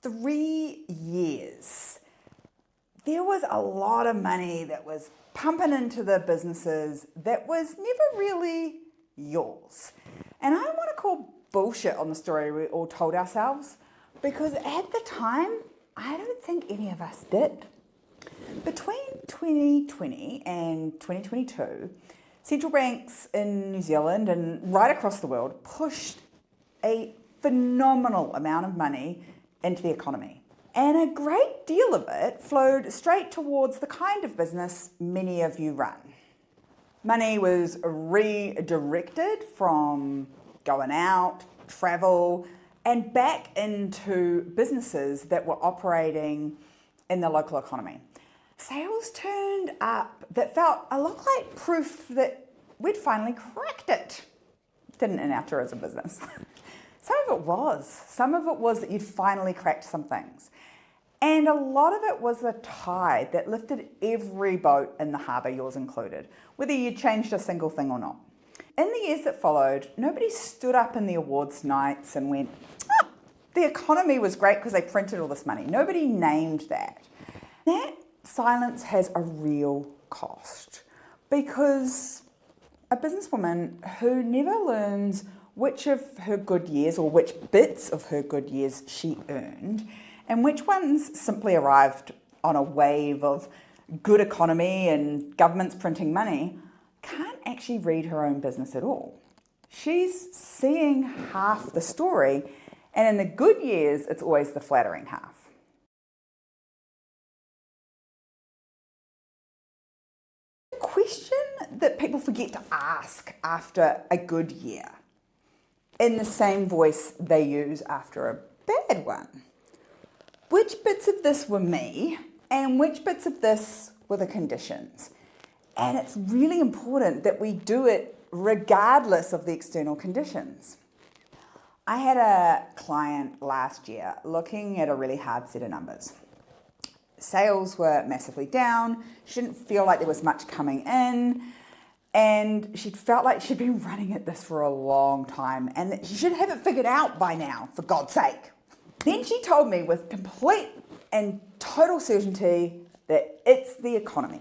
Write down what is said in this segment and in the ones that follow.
3 years, there was a lot of money that was pumping into the businesses that was never really yours. And I want to call bullshit on the story we all told ourselves, because at the time, I don't think any of us did. Between 2020 and 2022, central banks in New Zealand and right across the world pushed a phenomenal amount of money into the economy. And a great deal of it flowed straight towards the kind of business many of you run. Money was redirected from going out, travel, and back into businesses that were operating in the local economy. Sales turned up that felt a lot like proof that we'd finally cracked it. Didn't in our tourism business. Some of it was. Some of it was that you'd finally cracked some things. And a lot of it was the tide that lifted every boat in the harbour, yours included, whether you changed a single thing or not. In the years that followed, nobody stood up in the awards nights and went, oh, the economy was great because they printed all this money. Nobody named that. That silence has a real cost, because a businesswoman who never learns which of her good years or which bits of her good years she earned and which ones simply arrived on a wave of good economy and governments printing money can't actually read her own business at all. She's seeing half the story, and in the good years, it's always the flattering half. The question that people forget to ask after a good year, in the same voice they use after a bad one: which bits of this were me and which bits of this were the conditions? And it's really important that we do it regardless of the external conditions. I had a client last year looking at a really hard set of numbers. Sales were massively down. She didn't feel like there was much coming in. And she felt like she'd been running at this for a long time and that she should have it figured out by now, for God's sake. Then she told me with complete and total certainty that it's the economy.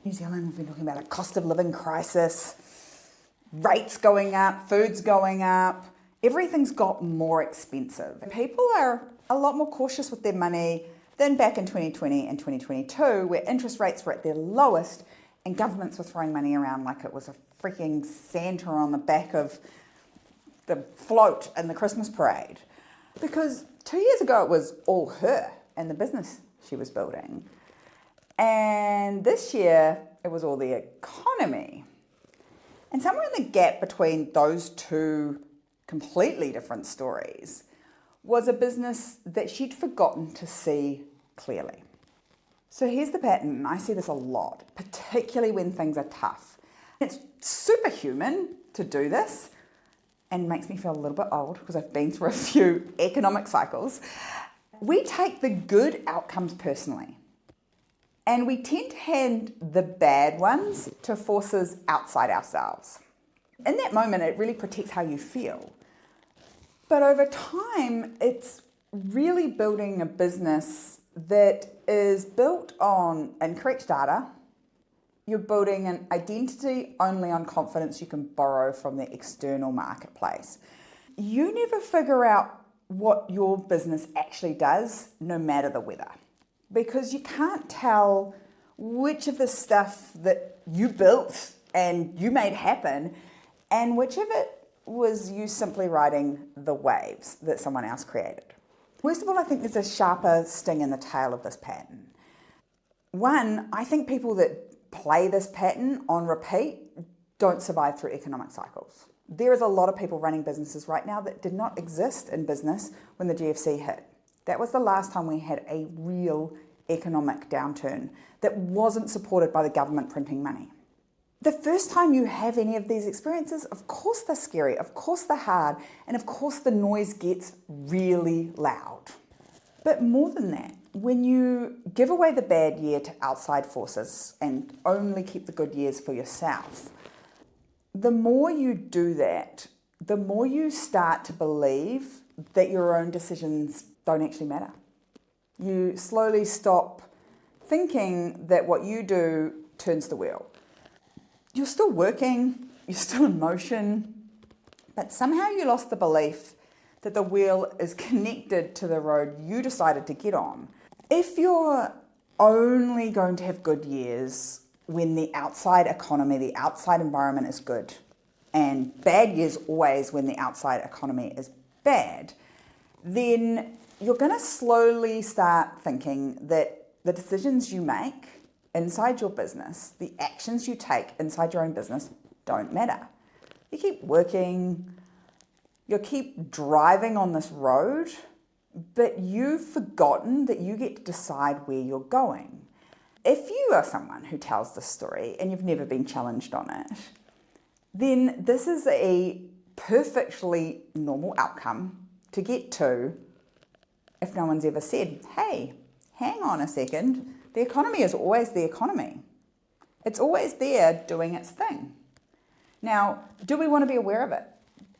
New Zealand, we've been talking about a cost of living crisis, rates going up, food's going up, everything's got more expensive. People are a lot more cautious with their money than back in 2020 and 2022, where interest rates were at their lowest and governments were throwing money around like it was a freaking Santa on the back of the float in the Christmas parade. Because 2 years ago it was all her and the business she was building. And this year it was all the economy. And somewhere in the gap between those two completely different stories was a business that she'd forgotten to see clearly. So here's the pattern. I see this a lot, particularly when things are tough. It's superhuman to do this and makes me feel a little bit old because I've been through a few economic cycles. We take the good outcomes personally, and we tend to hand the bad ones to forces outside ourselves. In that moment, it really protects how you feel. But over time, it's really building a business that is built on incorrect data. You're building an identity only on confidence you can borrow from the external marketplace. You never figure out what your business actually does, no matter the weather, because you can't tell which of the stuff that you built and you made happen and which of it was you simply riding the waves that someone else created. Worst of all, I think there's a sharper sting in the tail of this pattern. One, I think people that play this pattern on repeat don't survive through economic cycles. There is a lot of people running businesses right now that did not exist in business when the GFC hit. That was the last time we had a real economic downturn that wasn't supported by the government printing money. The first time you have any of these experiences, of course they're scary, of course they're hard, and of course the noise gets really loud. But more than that, when you give away the bad year to outside forces and only keep the good years for yourself, the more you do that, the more you start to believe that your own decisions don't actually matter. You slowly stop thinking that what you do turns the wheel. You're still working, you're still in motion, but somehow you lost the belief that the wheel is connected to the road you decided to get on. If you're only going to have good years when the outside economy, the outside environment is good, and bad years always when the outside economy is bad, then you're going to slowly start thinking that the decisions you make inside your business, the actions you take inside your own business don't matter. You keep working, you keep driving on this road, but you've forgotten that you get to decide where you're going. If you are someone who tells this story and you've never been challenged on it, then this is a perfectly normal outcome to get to if no one's ever said, hey, hang on a second, the economy is always the economy. It's always there doing its thing. Now, do we want to be aware of it?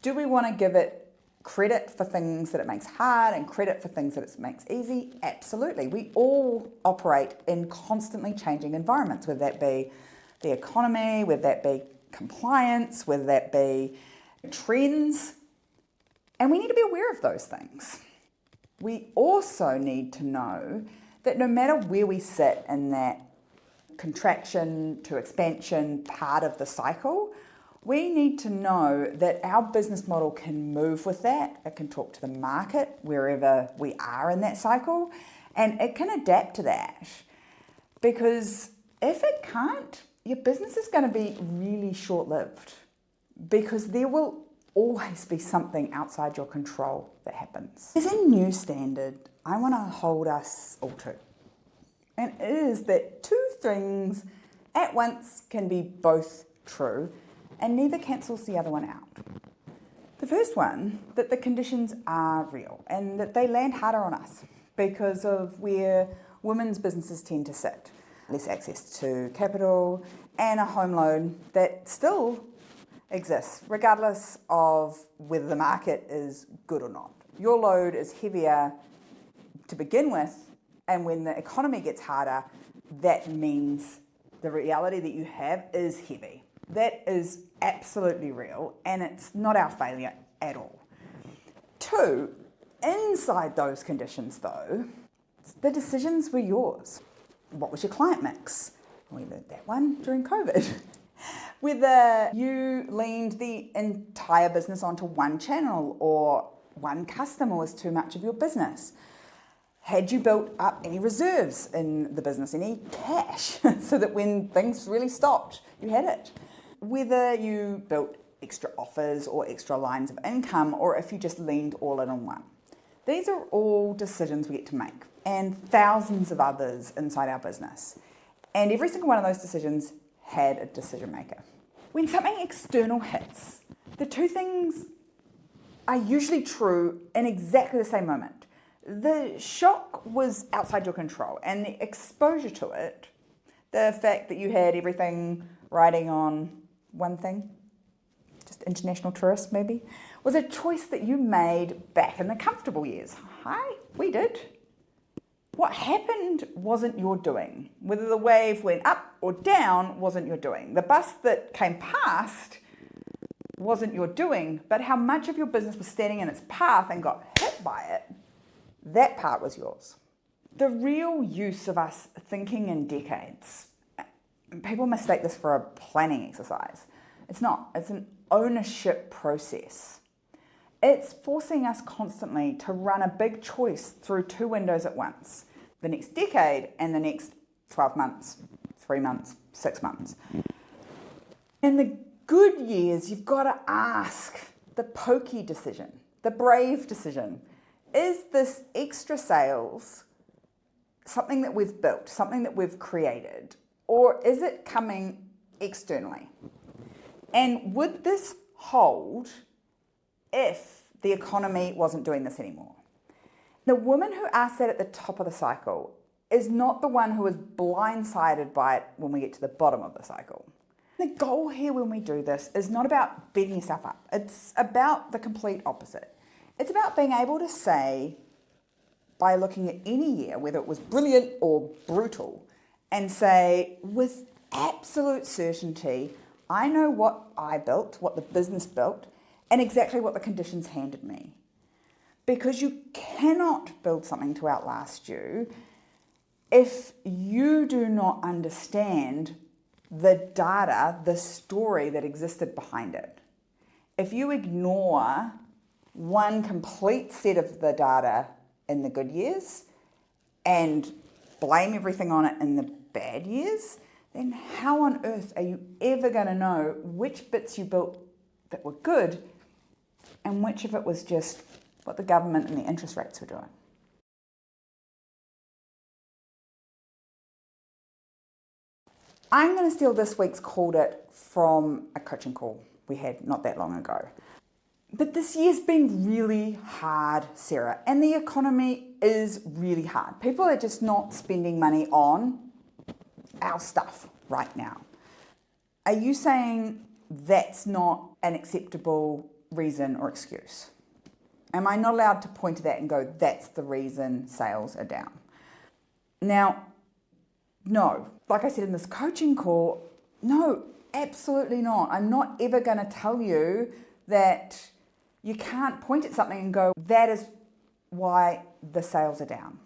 Do we want to give it credit for things that it makes hard and credit for things that it makes easy? Absolutely. We all operate in constantly changing environments, whether that be the economy, whether that be compliance, whether that be trends. And we need to be aware of those things. We also need to know that no matter where we sit in that contraction to expansion part of the cycle, we need to know that our business model can move with that. It can talk to the market wherever we are in that cycle, and it can adapt to that. Because if it can't, your business is going to be really short-lived, because there will always be something outside your control that happens. There's a new standard I want to hold us all to, and it is that two things at once can be both true, and neither cancels the other one out. The first one, that the conditions are real and that they land harder on us because of where women's businesses tend to sit. Less access to capital and a home loan that still exists regardless of whether the market is good or not. Your load is heavier to begin with, and when the economy gets harder, that means the reality that you have is heavy. That is absolutely real, and it's not our failure at all. Two, inside those conditions though, the decisions were yours. What was your client mix? We learned that one during COVID. Whether you leaned the entire business onto one channel or one customer was too much of your business. Had you built up any reserves in the business, any cash, so that when things really stopped, you had it? Whether you built extra offers or extra lines of income, or if you just leaned all in on one. These are all decisions we get to make, and thousands of others inside our business. And every single one of those decisions had a decision maker. When something external hits, the two things are usually true in exactly the same moment. The shock was outside your control, and the exposure to it, the fact that you had everything riding on one thing, just international tourists maybe, was a choice that you made back in the comfortable years. Hi, we did. What happened wasn't your doing. Whether the wave went up or down wasn't your doing. The bus that came past wasn't your doing, but how much of your business was standing in its path and got hit by it, that part was yours. The real use of us thinking in decades, people mistake this for a planning exercise. It's not. It's an ownership process. It's forcing us constantly to run a big choice through two windows at once. The next decade and the next 12 months, 3 months, 6 months. In the good years, you've got to ask the pokey decision, the brave decision. Is this extra sales something that we've built, something that we've created, or is it coming externally? And would this hold if the economy wasn't doing this anymore? The woman who asked that at the top of the cycle is not the one who is blindsided by it when we get to the bottom of the cycle. The goal here when we do this is not about beating yourself up. It's about the complete opposite. It's about being able to say, by looking at any year, whether it was brilliant or brutal, and say, with absolute certainty, I know what I built, what the business built, and exactly what the conditions handed me. Because you cannot build something to outlast you if you do not understand the data, the story that existed behind it. If you ignore one complete set of the data in the good years and blame everything on it in the bad years, then how on earth are you ever going to know which bits you built that were good and which of it was just what the government and the interest rates were doing? I'm going to steal this week's Called It from a coaching call we had not that long ago. But this year's been really hard, Sarah, and the economy is really hard. People are just not spending money on our stuff right now. Are you saying that's not an acceptable reason or excuse? Am I not allowed to point to that and go, that's the reason sales are down? Now, no. Like I said in this coaching call, no, absolutely not. I'm not ever going to tell you that you can't point at something and go, that is why the sales are down.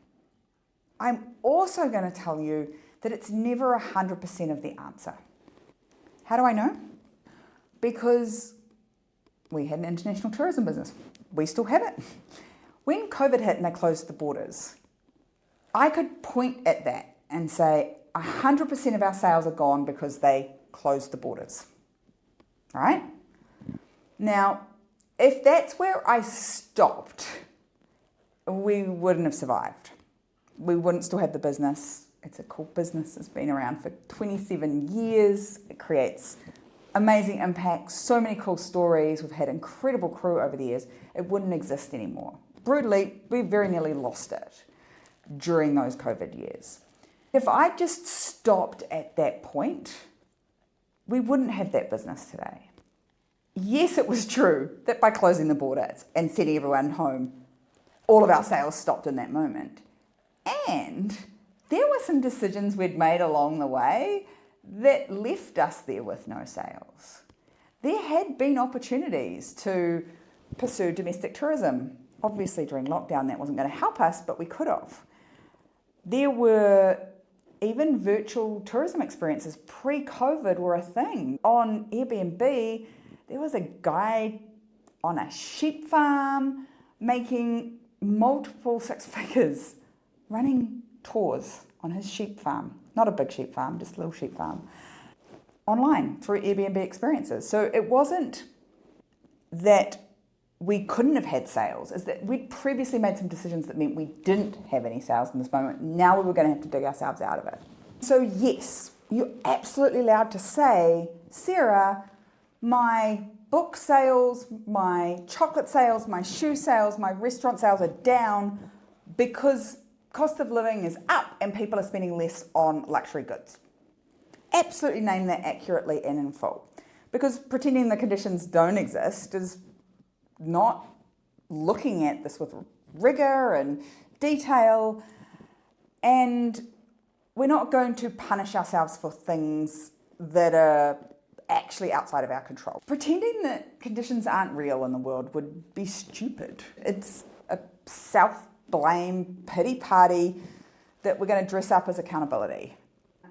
I'm also going to tell you that it's never 100% of the answer. How do I know? Because we had an international tourism business. We still have it. When COVID hit and they closed the borders, I could point at that and say 100% of our sales are gone because they closed the borders. All right? Now, if that's where I stopped, we wouldn't have survived. We wouldn't still have the business. It's a cool business. It's been around for 27 years. It creates amazing impact, so many cool stories. We've had incredible crew over the years. It wouldn't exist anymore. Brutally, we very nearly lost it during those COVID years. If I just stopped at that point, we wouldn't have that business today. Yes, it was true that by closing the borders and sending everyone home, all of our sales stopped in that moment. And there were some decisions we'd made along the way that left us there with no sales. There had been opportunities to pursue domestic tourism. Obviously, during lockdown, that wasn't going to help us, but we could have. There were even virtual tourism experiences pre-COVID were a thing. On Airbnb, there was a guy on a sheep farm making multiple six figures running tours on his sheep farm. Not a big sheep farm, just a little sheep farm. Online through Airbnb experiences. So it wasn't that we couldn't have had sales, is that we'd previously made some decisions that meant we didn't have any sales in this moment. Now we were going to have to dig ourselves out of it. So yes, you're absolutely allowed to say, Sarah, my book sales, my chocolate sales, my shoe sales, my restaurant sales are down because cost of living is up and people are spending less on luxury goods. Absolutely name that accurately and in full. Because pretending the conditions don't exist is not looking at this with rigor and detail, and we're not going to punish ourselves for things that are actually outside of our control. Pretending that conditions aren't real in the world would be stupid. It's a self-blame pity party that we're going to dress up as accountability,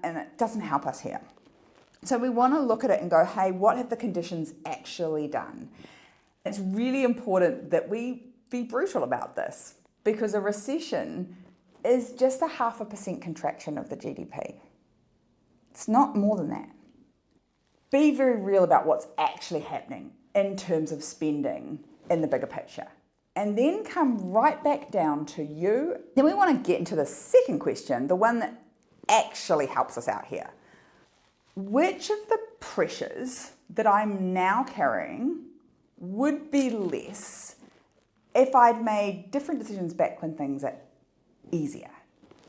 and it doesn't help us here. So we want to look at it and go, hey, what have the conditions actually done? It's really important that we be brutal about this, because a recession is just a 0.5% contraction of the GDP. It's not more than that. Be very real about what's actually happening in terms of spending in the bigger picture. And then come right back down to you. Then we want to get into the second question, the one that actually helps us out here. Which of the pressures that I'm now carrying would be less if I'd made different decisions back when things are easier?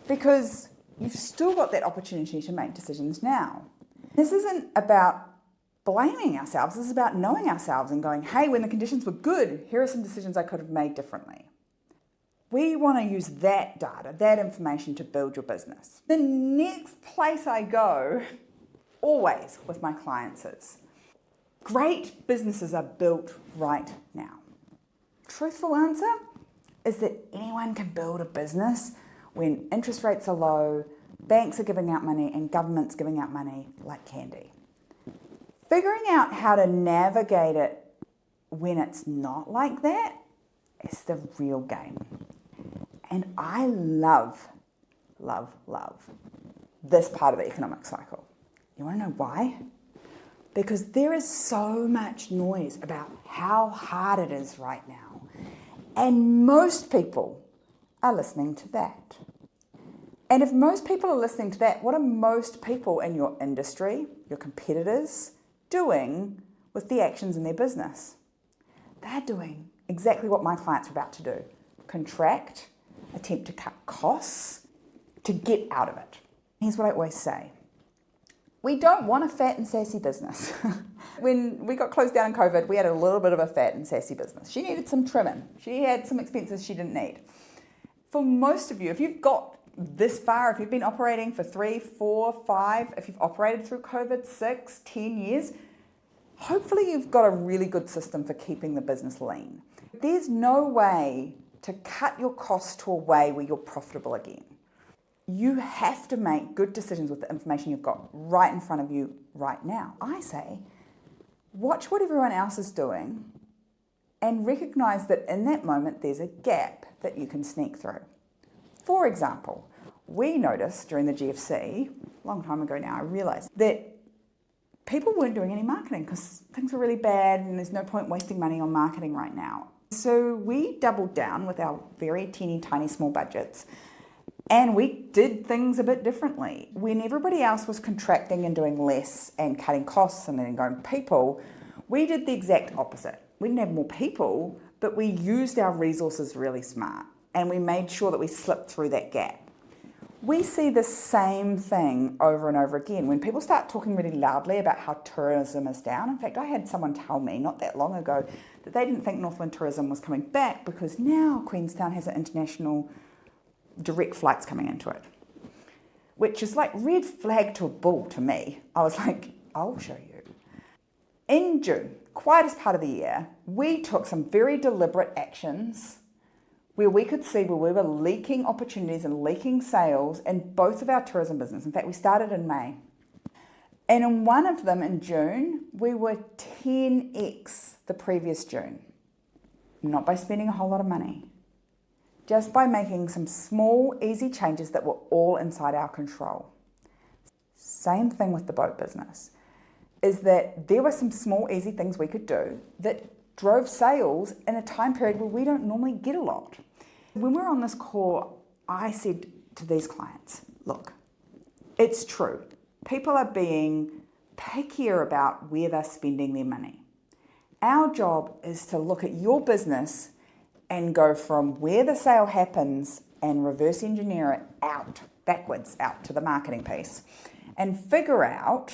Because you've still got that opportunity to make decisions now. This isn't about blaming ourselves, this is about knowing ourselves and going, hey, when the conditions were good, here are some decisions I could have made differently. We want to use that data, that information to build your business. The next place I go, always with my clients, is great businesses are built right now. Truthful answer is that anyone can build a business when interest rates are low, banks are giving out money, and government's giving out money like candy. Figuring out how to navigate it when it's not like that is the real game. And I love this part of the economic cycle. You want to know why? Because there is so much noise about how hard it is right now. And most people are listening to that. And if most people are listening to that, what are most people in your industry, your competitors, doing with the actions in their business? They're doing exactly what my clients are about to do. Contract, attempt to cut costs, to get out of it. Here's what I always say. We don't want a fat and sassy business. When we got closed down in COVID, we had a little bit of a fat and sassy business. She needed some trimming. She had some expenses she didn't need. For most of you, if you've got this far, if you've been operating for 3, 4, 5, if you've operated through COVID 6, 10 years, hopefully you've got a really good system for keeping the business lean. There's no way to cut your costs to a way where you're profitable again. You have to make good decisions with the information you've got right in front of you right now. I say, watch what everyone else is doing and recognize that in that moment there's a gap that you can sneak through. For example, we noticed during the GFC, a long time ago now, I realized that people weren't doing any marketing because things were really bad and there's no point wasting money on marketing right now. So we doubled down with our very teeny tiny small budgets and we did things a bit differently. When everybody else was contracting and doing less and cutting costs and then going people, we did the exact opposite. We didn't have more people, but we used our resources really smart and we made sure that we slipped through that gap. We see the same thing over and over again. When people start talking really loudly about how tourism is down, in fact, I had someone tell me not that long ago that they didn't think Northland tourism was coming back because now Queenstown has an international direct flights coming into it, which is like red flag to a bull to me. I was like, I'll show you. In June, quietest part of the year, we took some very deliberate actions where we could see where we were leaking opportunities and leaking sales in both of our tourism business. In fact, we started in May. And in one of them in June, we were 10x the previous June. Not by spending a whole lot of money, just by making some small, easy changes that were all inside our control. Same thing with the boat business, is that there were some small, easy things we could do that drove sales in a time period where we don't normally get a lot. When we were on this call, I said to these clients, look, it's true. People are being pickier about where they're spending their money. Our job is to look at your business and go from where the sale happens and reverse engineer it out, backwards, out to the marketing piece, and figure out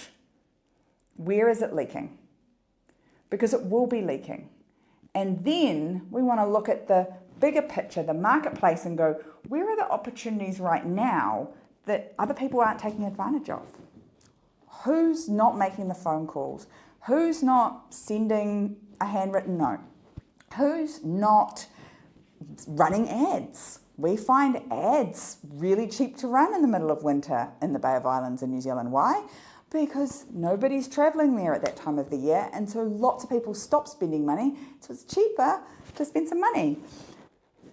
where is it leaking, because it will be leaking. And then we want to look at the bigger picture, the marketplace, and go, where are the opportunities right now that other people aren't taking advantage of? Who's not making the phone calls? Who's not sending a handwritten note? Who's not running ads? We find ads really cheap to run in the middle of winter in the Bay of Islands in New Zealand. Why? Because nobody's travelling there at that time of the year, and so lots of people stop spending money, so it's cheaper to spend some money,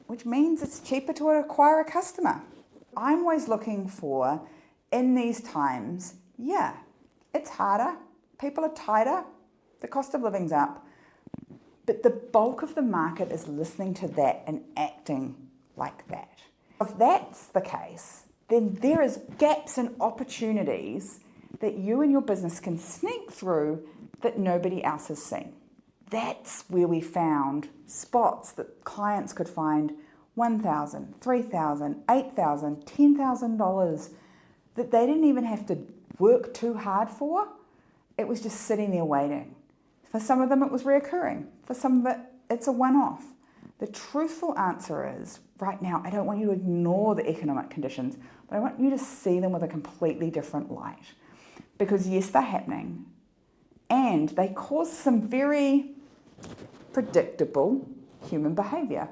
which means it's cheaper to acquire a customer. I'm always looking for, in these times, yeah, it's harder, people are tighter, the cost of living's up, but the bulk of the market is listening to that and acting like that. If that's the case, then there is gaps and opportunities that you and your business can sneak through that nobody else has seen. That's where we found spots that clients could find $1,000, $3,000, $8,000, $10,000 that they didn't even have to work too hard for. It was just sitting there waiting. For some of them, it was reoccurring. For some of it, it's a one-off. The truthful answer is, right now, I don't want you to ignore the economic conditions, but I want you to see them with a completely different light. Because yes, they're happening, and they cause some very predictable human behaviour.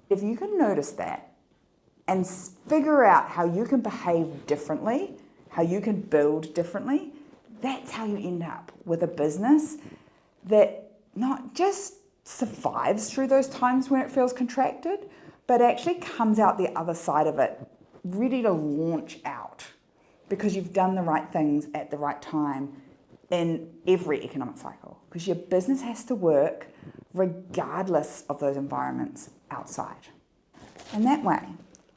If you can notice that and figure out how you can behave differently, how you can build differently, that's how you end up with a business that not just survives through those times when it feels contracted, but actually comes out the other side of it ready to launch out because you've done the right things at the right time in every economic cycle. Because your business has to work regardless of those environments outside. And that way,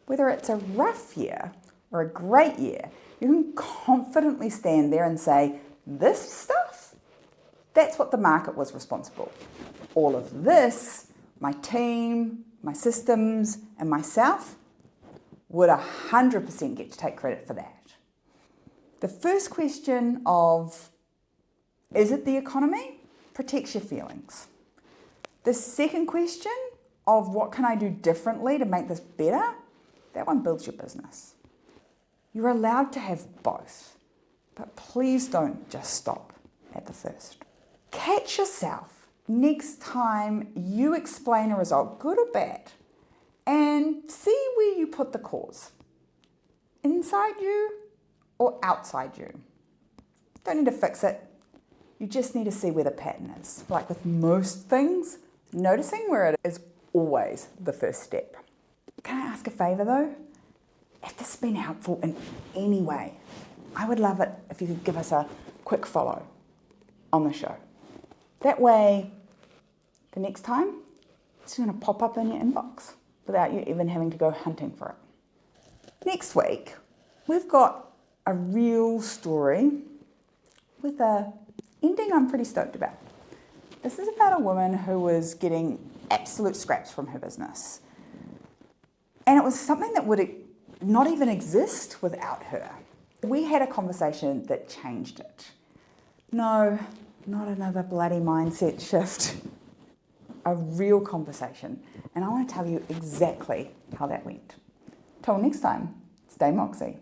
whether it's a rough year or a great year, you can confidently stand there and say, this stuff, that's what the market was responsible. All of this, my team, my systems, and myself would 100% get to take credit for that. The first question of, is it the economy? Protects your feelings. The second question of what can I do differently to make this better? That one builds your business. You're allowed to have both, but please don't just stop at the first. Catch yourself next time you explain a result, good or bad, and see where you put the cause. Inside you or outside you. Don't need to fix it. You just need to see where the pattern is. Like with most things, noticing where it is always the first step. Can I ask a favour though? If this has been helpful in any way, I would love it if you could give us a quick follow on the show. That way, the next time, it's going to pop up in your inbox without you even having to go hunting for it. Next week, we've got a real story with a ending I'm pretty stoked about. This is about a woman who was getting absolute scraps from her business. And it was something that would not even exist without her. We had a conversation that changed it. No, not another bloody mindset shift. A real conversation. And I want to tell you exactly how that went. Till next time, stay moxie.